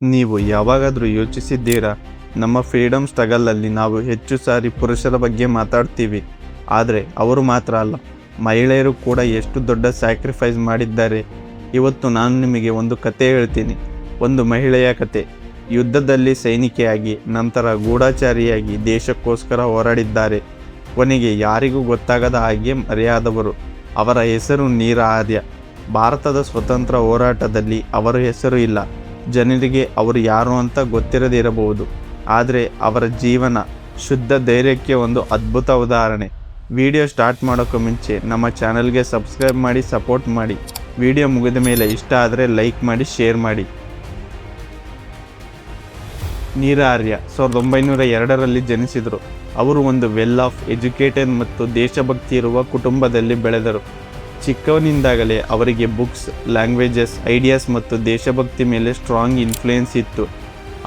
ನೀವು ಯಾವಾಗಾದರೂ ಯೋಚಿಸಿದ್ದೀರಾ? ನಮ್ಮ ಫ್ರೀಡಮ್ ಸ್ಟ್ರಗಲಲ್ಲಿ ನಾವು ಹೆಚ್ಚು ಸಾರಿ ಪುರುಷರ ಬಗ್ಗೆ ಮಾತಾಡ್ತೀವಿ, ಆದರೆ ಅವರು ಮಾತ್ರ ಅಲ್ಲ, ಮಹಿಳೆಯರು ಕೂಡ ಎಷ್ಟು ದೊಡ್ಡ ಸ್ಯಾಕ್ರಿಫೈಸ್ ಮಾಡಿದ್ದಾರೆ. ಇವತ್ತು ನಾನು ನಿಮಗೆ ಒಂದು ಕತೆ ಹೇಳ್ತೀನಿ. ಒಂದು ಮಹಿಳೆಯ ಕತೆ. ಯುದ್ಧದಲ್ಲಿ ಸೈನಿಕೆಯಾಗಿ, ನಂತರ ಗೂಢಚಾರಿಯಾಗಿ ದೇಶಕ್ಕೋಸ್ಕರ ಹೋರಾಡಿದ್ದಾರೆ. ಕೊನೆಗೆ ಯಾರಿಗೂ ಗೊತ್ತಾಗದ ಹಾಗೆ ಮರೆಯಾದವರು. ಅವರ ಹೆಸರು ನೀರಾ ಆರ್ಯ. ಭಾರತದ ಸ್ವತಂತ್ರ ಹೋರಾಟದಲ್ಲಿ ಅವರ ಹೆಸರು ಇಲ್ಲ, ಜನರಿಗೆ ಅವರು ಯಾರು ಅಂತ ಗೊತ್ತಿರದಿರಬಹುದು, ಆದರೆ ಅವರ ಜೀವನ, ಶುದ್ಧ ಧೈರ್ಯಕ್ಕೆ ಒಂದು ಅದ್ಭುತ ಉದಾಹರಣೆ. ವಿಡಿಯೋ ಸ್ಟಾರ್ಟ್ ಮಾಡೋಕ್ಕೂ ಮುಂಚೆ ನಮ್ಮ ಚಾನಲ್ಗೆ ಸಬ್ಸ್ಕ್ರೈಬ್ ಮಾಡಿ, ಸಪೋರ್ಟ್ ಮಾಡಿ. ವಿಡಿಯೋ ಮುಗಿದ ಮೇಲೆ ಇಷ್ಟ ಆದರೆ ಲೈಕ್ ಮಾಡಿ, ಶೇರ್ ಮಾಡಿ. ನೀರಾ ಆರ್ಯ 1902ರಲ್ಲಿ ಜನಿಸಿದರು. ಅವರು ಒಂದು ವೆಲ್ ಆಫ್ ಎಜುಕೇಟೆಡ್ ಮತ್ತು ದೇಶಭಕ್ತಿ ಇರುವ ಕುಟುಂಬದಲ್ಲಿ ಬೆಳೆದರು. ಚಿಕ್ಕವನಿಂದಾಗಲೇ ಅವರಿಗೆ ಬುಕ್ಸ್, ಲ್ಯಾಂಗ್ವೇಜಸ್, ಐಡಿಯಾಸ್ ಮತ್ತು ದೇಶಭಕ್ತಿ ಮೇಲೆ ಸ್ಟ್ರಾಂಗ್ ಇನ್ಫ್ಲುಯೆನ್ಸ್ ಇತ್ತು.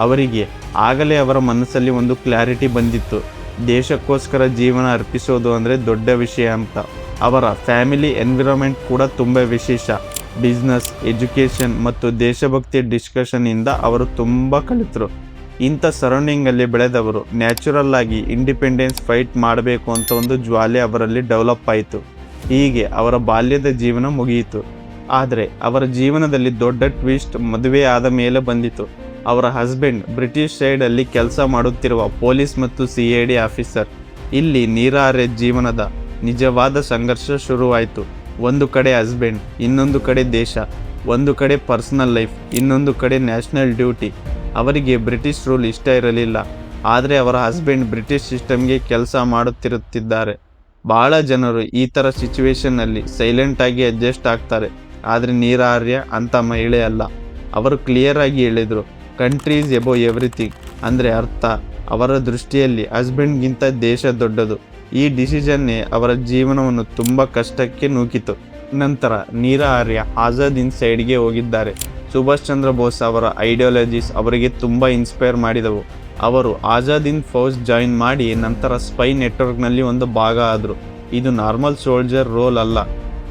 ಅವರಿಗೆ ಆಗಲೇ ಅವರ ಮನಸ್ಸಲ್ಲಿ ಒಂದು ಕ್ಲಾರಿಟಿ ಬಂದಿತ್ತು, ದೇಶಕ್ಕೋಸ್ಕರ ಜೀವನ ಅರ್ಪಿಸೋದು ಅಂದರೆ ದೊಡ್ಡ ವಿಷಯ ಅಂತ. ಅವರ ಫ್ಯಾಮಿಲಿ ಎನ್ವಿರಾನ್ಮೆಂಟ್ ಕೂಡ ತುಂಬ ವಿಶೇಷ. ಬಿಸ್ನೆಸ್, ಎಜುಕೇಷನ್ ಮತ್ತು ದೇಶಭಕ್ತಿ ಡಿಸ್ಕಷನ್ನಿಂದ ಅವರು ತುಂಬ ಕಲಿತರು. ಇಂಥ ಸರೌಂಡಿಂಗಲ್ಲಿ ಬೆಳೆದವರು ನ್ಯಾಚುರಲ್ ಆಗಿ ಇಂಡಿಪೆಂಡೆನ್ಸ್ ಫೈಟ್ ಮಾಡಬೇಕು ಅಂತ ಒಂದು ಜ್ವಾಲೆ ಅವರಲ್ಲಿ ಡೆವಲಪ್ ಆಯಿತು. ಹೀಗೆ ಅವರ ಬಾಲ್ಯದ ಜೀವನ ಮುಗಿಯಿತು. ಆದರೆ ಅವರ ಜೀವನದಲ್ಲಿ ದೊಡ್ಡ ಟ್ವಿಸ್ಟ್ ಮದುವೆ ಆದ ಮೇಲೆ ಬಂದಿತು. ಅವರ ಹಸ್ಬೆಂಡ್ ಬ್ರಿಟಿಷ್ ಸೈಡಲ್ಲಿ ಕೆಲಸ ಮಾಡುತ್ತಿರುವ ಪೊಲೀಸ್ ಮತ್ತು CID ಆಫೀಸರ್. ಇಲ್ಲಿ ನೀರಾ ಆರ್ಯ ಜೀವನದ ನಿಜವಾದ ಸಂಘರ್ಷ ಶುರುವಾಯಿತು. ಒಂದು ಕಡೆ ಹಸ್ಬೆಂಡ್, ಇನ್ನೊಂದು ಕಡೆ ದೇಶ. ಒಂದು ಕಡೆ ಪರ್ಸನಲ್ ಲೈಫ್, ಇನ್ನೊಂದು ಕಡೆ ನ್ಯಾಷನಲ್ ಡ್ಯೂಟಿ. ಅವರಿಗೆ ಬ್ರಿಟಿಷ್ ರೂಲ್ ಇಷ್ಟ ಇರಲಿಲ್ಲ, ಆದರೆ ಅವರ ಹಸ್ಬೆಂಡ್ ಬ್ರಿಟಿಷ್ ಸಿಸ್ಟಮ್ಗೆ ಕೆಲಸ ಮಾಡುತ್ತಿರುತ್ತಿದ್ದಾರೆ. ಭಾಳ ಜನರು ಈ ಥರ ಸಿಚುವೇಶನ್ನಲ್ಲಿ ಸೈಲೆಂಟಾಗಿ ಅಡ್ಜಸ್ಟ್ ಆಗ್ತಾರೆ, ಆದರೆ ನೀರಾ ಆರ್ಯ ಅಂಥ ಮಹಿಳೆ ಅಲ್ಲ. ಅವರು ಕ್ಲಿಯರ್ ಆಗಿ ಹೇಳಿದರು, ಕಂಟ್ರಿ ಈಸ್ ಎಬೋ ಎವ್ರಿಥಿಂಗ್. ಅಂದರೆ ಅರ್ಥ, ಅವರ ದೃಷ್ಟಿಯಲ್ಲಿ ಹಸ್ಬೆಂಡ್ಗಿಂತ ದೇಶ ದೊಡ್ಡದು. ಈ ಡಿಸಿಷನ್ನೇ ಅವರ ಜೀವನವನ್ನು ತುಂಬ ಕಷ್ಟಕ್ಕೆ ನೂಕಿತು. ನಂತರ ನೀರಾ ಆರ್ಯ ಆಜಾದ್ ಹಿಂದ್ ಸೈಡ್ಗೆ ಹೋಗಿದ್ದಾರೆ. ಸುಭಾಷ್ ಚಂದ್ರ ಬೋಸ್ ಅವರ ಐಡಿಯಾಲಜೀಸ್ ಅವರಿಗೆ ತುಂಬ ಇನ್ಸ್ಪೈರ್ ಮಾಡಿದವು. ಅವರು ಆಜಾದ್ ಹಿಂದ್ ಫೌಜ್ ಜಾಯಿನ್ ಮಾಡಿ ನಂತರ ಸ್ಪೈ ನೆಟ್ವರ್ಕ್ನಲ್ಲಿ ಒಂದು ಭಾಗ ಆದರು. ಇದು ನಾರ್ಮಲ್ ಸೋಲ್ಜರ್ ರೋಲ್ ಅಲ್ಲ.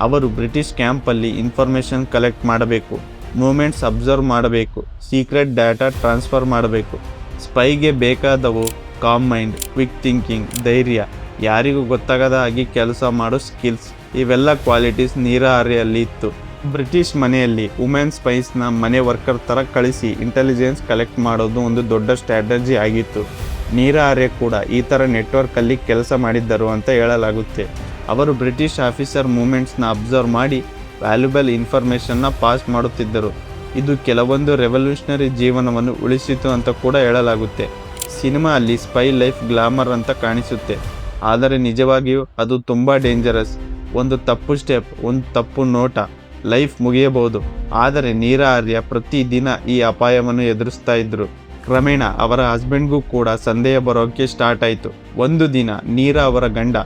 ಅವರು ಬ್ರಿಟಿಷ್ ಕ್ಯಾಂಪಲ್ಲಿ ಇನ್ಫಾರ್ಮೇಷನ್ ಕಲೆಕ್ಟ್ ಮಾಡಬೇಕು, ಮೂಮೆಂಟ್ಸ್ ಅಬ್ಸರ್ವ್ ಮಾಡಬೇಕು, ಸೀಕ್ರೆಟ್ ಡಾಟಾ ಟ್ರಾನ್ಸ್ಫರ್ ಮಾಡಬೇಕು. ಸ್ಪೈಗೆ ಬೇಕಾದವು ಕಾಮ್ ಮೈಂಡ್, ಕ್ವಿಕ್ ಥಿಂಕಿಂಗ್, ಧೈರ್ಯ, ಯಾರಿಗೂ ಗೊತ್ತಾಗದ ಹಾಗೆ ಕೆಲಸ ಮಾಡೋ ಸ್ಕಿಲ್ಸ್. ಇವೆಲ್ಲ ಕ್ವಾಲಿಟೀಸ್ ನೀರಾ ಆರ್ಯಲ್ಲಿ ಇತ್ತು. ಬ್ರಿಟಿಷ್ ಮನೆಯಲ್ಲಿ ವುಮೆನ್ ಸ್ಪೈಸ್ನ ಮನೆ ವರ್ಕರ್ ಥರ ಕಳಿಸಿ ಇಂಟೆಲಿಜೆನ್ಸ್ ಕಲೆಕ್ಟ್ ಮಾಡೋದು ಒಂದು ದೊಡ್ಡ ಸ್ಟ್ರಾಟಜಿ ಆಗಿತ್ತು. ನೀರಾ ಆರ್ಯ ಕೂಡ ಈ ಥರ ನೆಟ್ವರ್ಕಲ್ಲಿ ಕೆಲಸ ಮಾಡಿದ್ದರು ಅಂತ ಹೇಳಲಾಗುತ್ತೆ. ಅವರು ಬ್ರಿಟಿಷ್ ಆಫೀಸರ್ ಮೂಮೆಂಟ್ಸ್ನ ಅಬ್ಸರ್ವ್ ಮಾಡಿ ವ್ಯಾಲ್ಯುಬಲ್ ಇನ್ಫಾರ್ಮೇಷನ್ನ ಪಾಸ್ ಮಾಡುತ್ತಿದ್ದರು. ಇದು ಕೆಲವೊಂದು ರೆವಲ್ಯೂಷನರಿ ಜೀವನವನ್ನು ಉಳಿಸಿತು ಅಂತ ಕೂಡ ಹೇಳಲಾಗುತ್ತೆ. ಸಿನಿಮಾ ಅಲ್ಲಿ ಸ್ಪೈ ಲೈಫ್ ಗ್ಲಾಮರ್ ಅಂತ ಕಾಣಿಸುತ್ತೆ, ಆದರೆ ನಿಜವಾಗಿಯೂ ಅದು ತುಂಬ ಡೇಂಜರಸ್. ಒಂದು ತಪ್ಪು ಸ್ಟೆಪ್, ಒಂದು ತಪ್ಪು ನೋಟ, ಲೈಫ್ ಮುಗಿಯಬಹುದು. ಆದರೆ ನೀರಾ ಆರ್ಯ ಪ್ರತಿದಿನ ಈ ಅಪಾಯವನ್ನು ಎದುರಿಸ್ತಾ ಇದ್ದರು. ಕ್ರಮೇಣ ಅವರ ಹಸ್ಬೆಂಡ್ಗೂ ಕೂಡ ಸಂದೇಹ ಬರೋಕ್ಕೆ ಸ್ಟಾರ್ಟ್ ಆಯಿತು. ಒಂದು ದಿನ ನೀರಾ ಅವರ ಗಂಡ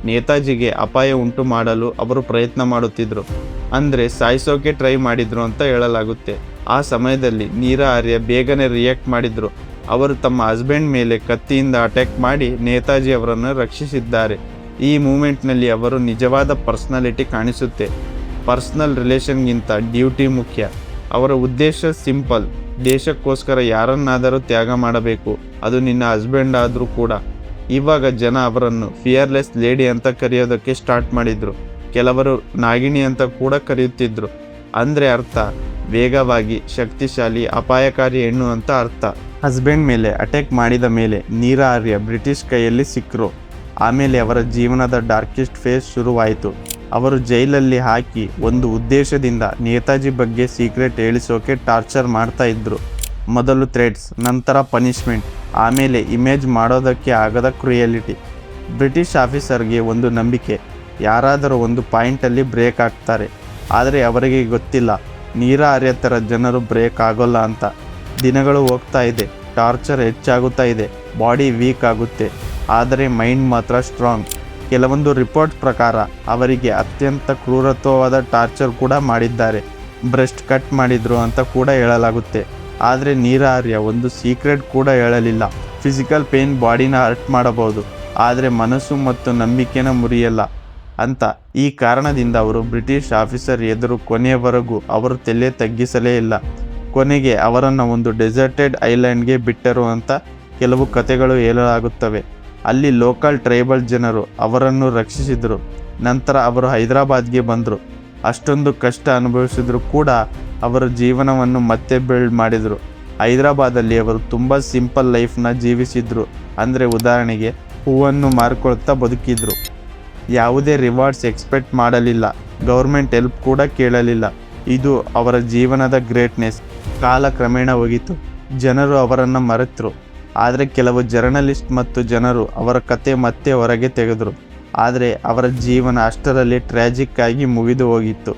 ನೇತಾಜಿಗೆ ಅಪಾಯ ಉಂಟು ಮಾಡಲು ಅವರು ಪ್ರಯತ್ನ ಮಾಡುತ್ತಿದ್ದರು, ಅಂದರೆ ಸಾಯಿಸೋಕೆ ಟ್ರೈ ಮಾಡಿದ್ರು ಅಂತ ಹೇಳಲಾಗುತ್ತೆ. ಆ ಸಮಯದಲ್ಲಿ ನೀರಾ ಆರ್ಯ ಬೇಗನೆ ರಿಯಾಕ್ಟ್ ಮಾಡಿದ್ರು. ಅವರು ತಮ್ಮ ಹಸ್ಬೆಂಡ್ ಮೇಲೆ ಕತ್ತಿಯಿಂದ ಅಟ್ಯಾಕ್ ಮಾಡಿ ನೇತಾಜಿ ಅವರನ್ನು ರಕ್ಷಿಸಿದ್ದಾರೆ. ಈ ಮೂಮೆಂಟ್ನಲ್ಲಿ ಅವರು ನಿಜವಾದ ಪರ್ಸನಾಲಿಟಿ ಕಾಣಿಸುತ್ತೆ. ಪರ್ಸನಲ್ ರಿಲೇಷನ್ಗಿಂತ ಡ್ಯೂಟಿ ಮುಖ್ಯ. ಅವರ ಉದ್ದೇಶ ಸಿಂಪಲ್, ದೇಶಕ್ಕೋಸ್ಕರ ಯಾರನ್ನಾದರೂ ತ್ಯಾಗ ಮಾಡಬೇಕು, ಅದು ನಿನ್ನ ಹಸ್ಬೆಂಡ್ ಆದರೂ ಕೂಡ. ಇವಾಗ ಜನ ಅವರನ್ನು ಫಿಯರ್ಲೆಸ್ ಲೇಡಿ ಅಂತ ಕರೆಯೋದಕ್ಕೆ ಸ್ಟಾರ್ಟ್ ಮಾಡಿದರು. ಕೆಲವರು ನಾಗಿಣಿ ಅಂತ ಕೂಡ ಕರೆಯುತ್ತಿದ್ದರು. ಅಂದರೆ ಅರ್ಥ ವೇಗವಾಗಿ, ಶಕ್ತಿಶಾಲಿ, ಅಪಾಯಕಾರಿ ಹೆಣ್ಣು ಅಂತ ಅರ್ಥ. ಹಸ್ಬೆಂಡ್ ಮೇಲೆ ಅಟ್ಯಾಕ್ ಮಾಡಿದ ಮೇಲೆ ನೀರಾ ಆರ್ಯ ಬ್ರಿಟಿಷ್ ಕೈಯಲ್ಲಿ ಸಿಕ್ಕರು. ಆಮೇಲೆ ಅವರ ಜೀವನದ ಡಾರ್ಕೆಸ್ಟ್ ಫೇಸ್ ಶುರುವಾಯಿತು. ಅವರು ಜೈಲಲ್ಲಿ ಹಾಕಿ ಒಂದು ಉದ್ದೇಶದಿಂದ ನೇತಾಜಿ ಬಗ್ಗೆ ಸೀಕ್ರೆಟ್ ಹೇಳಿಸೋಕೆ ಟಾರ್ಚರ್ ಮಾಡ್ತಾ ಇದ್ದರು. ಮೊದಲು ಥ್ರೆಟ್ಸ್, ನಂತರ ಪನಿಷ್ಮೆಂಟ್, ಆಮೇಲೆ ಇಮೇಜ್ ಮಾಡೋದಕ್ಕೆ ಆಗದ ಕ್ರುಯಲಿಟಿ. ಬ್ರಿಟಿಷ್ ಆಫೀಸರ್ಗೆ ಒಂದು ನಂಬಿಕೆ, ಯಾರಾದರೂ ಒಂದು ಪಾಯಿಂಟಲ್ಲಿ ಬ್ರೇಕ್ ಆಗ್ತಾರೆ. ಆದರೆ ಅವರಿಗೆ ಗೊತ್ತಿಲ್ಲ, ನೀರಾ ಆರ್ಯ ಥರ ಜನರು ಬ್ರೇಕ್ ಆಗೋಲ್ಲ ಅಂತ. ದಿನಗಳು ಹೋಗ್ತಾ ಇದೆ, ಟಾರ್ಚರ್ ಹೆಚ್ಚಾಗುತ್ತಾ ಇದೆ, ಬಾಡಿ ವೀಕ್ ಆಗುತ್ತೆ, ಆದರೆ ಮೈಂಡ್ ಮಾತ್ರ ಸ್ಟ್ರಾಂಗ್. ಕೆಲವೊಂದು ರಿಪೋರ್ಟ್ ಪ್ರಕಾರ ಅವರಿಗೆ ಅತ್ಯಂತ ಕ್ರೂರತ್ವವಾದ ಟಾರ್ಚರ್ ಕೂಡ ಮಾಡಿದ್ದಾರೆ, ಬ್ರೆಸ್ಟ್ ಕಟ್ ಮಾಡಿದ್ರು ಅಂತ ಕೂಡ ಹೇಳಲಾಗುತ್ತೆ. ಆದರೆ ನೀರಾ ಆರ್ಯ ಒಂದು ಸೀಕ್ರೆಟ್ ಕೂಡ ಹೇಳಲಿಲ್ಲ. ಫಿಸಿಕಲ್ ಪೇನ್ ಬಾಡಿನ ಹರ್ಟ್ ಮಾಡಬಹುದು, ಆದರೆ ಮನಸ್ಸು ಮತ್ತು ನಂಬಿಕೆನ ಮುರಿಯಲ್ಲ ಅಂತ. ಈ ಕಾರಣದಿಂದ ಅವರು ಬ್ರಿಟಿಷ್ ಆಫೀಸರ್ ಎದುರು ಕೊನೆಯವರೆಗೂ ಅವರು ತಲೆ ತಗ್ಗಿಸಲೇ ಇಲ್ಲ. ಕೊನೆಗೆ ಅವರನ್ನು ಒಂದು ಡೆಸರ್ಟೆಡ್ ಐಲ್ಯಾಂಡ್ಗೆ ಬಿಟ್ಟರು ಅಂತ ಕೆಲವು ಕಥೆಗಳು ಹೇಳಲಾಗುತ್ತವೆ. ಅಲ್ಲಿ ಲೋಕಲ್ ಟ್ರೈಬಲ್ ಜನರು ಅವರನ್ನು ರಕ್ಷಿಸಿದರು. ನಂತರ ಅವರು ಹೈದರಾಬಾದ್ಗೆ ಬಂದರು. ಅಷ್ಟೊಂದು ಕಷ್ಟ ಅನುಭವಿಸಿದ್ರು ಕೂಡ ಅವರ ಜೀವನವನ್ನು ಮತ್ತೆ ಬಿಲ್ಡ್ ಮಾಡಿದರು. ಹೈದರಾಬಾದಲ್ಲಿ ಅವರು ತುಂಬ ಸಿಂಪಲ್ ಲೈಫ್ನ ಜೀವಿಸಿದ್ರು. ಅಂದರೆ ಉದಾಹರಣೆಗೆ ಹೂವನ್ನು ಮಾರ್ಕೊಳ್ತಾ ಬದುಕಿದ್ರು. ಯಾವುದೇ ರಿವಾರ್ಡ್ಸ್ ಎಕ್ಸ್ಪೆಕ್ಟ್ ಮಾಡಲಿಲ್ಲ, ಗೌರ್ಮೆಂಟ್ ಹೆಲ್ಪ್ ಕೂಡ ಕೇಳಲಿಲ್ಲ. ಇದು ಅವರ ಜೀವನದ ಗ್ರೇಟ್ನೆಸ್. ಕಾಲ ಕ್ರಮೇಣ ಹೋಗಿತು, ಜನರು ಅವರನ್ನು ಮರೆತರು. ಆದರೆ ಕೆಲವು ಜರ್ನಲಿಸ್ಟ್ ಮತ್ತು ಜನರು ಅವರ ಕತೆ ಮತ್ತೆ ಹೊರಗೆ ತೆಗೆದರು. ಆದರೆ ಅವರ ಜೀವನ ಅಷ್ಟರಲ್ಲಿ ಟ್ರ್ಯಾಜಿಕ್ ಆಗಿ ಮುಗಿದು ಹೋಗಿತ್ತು.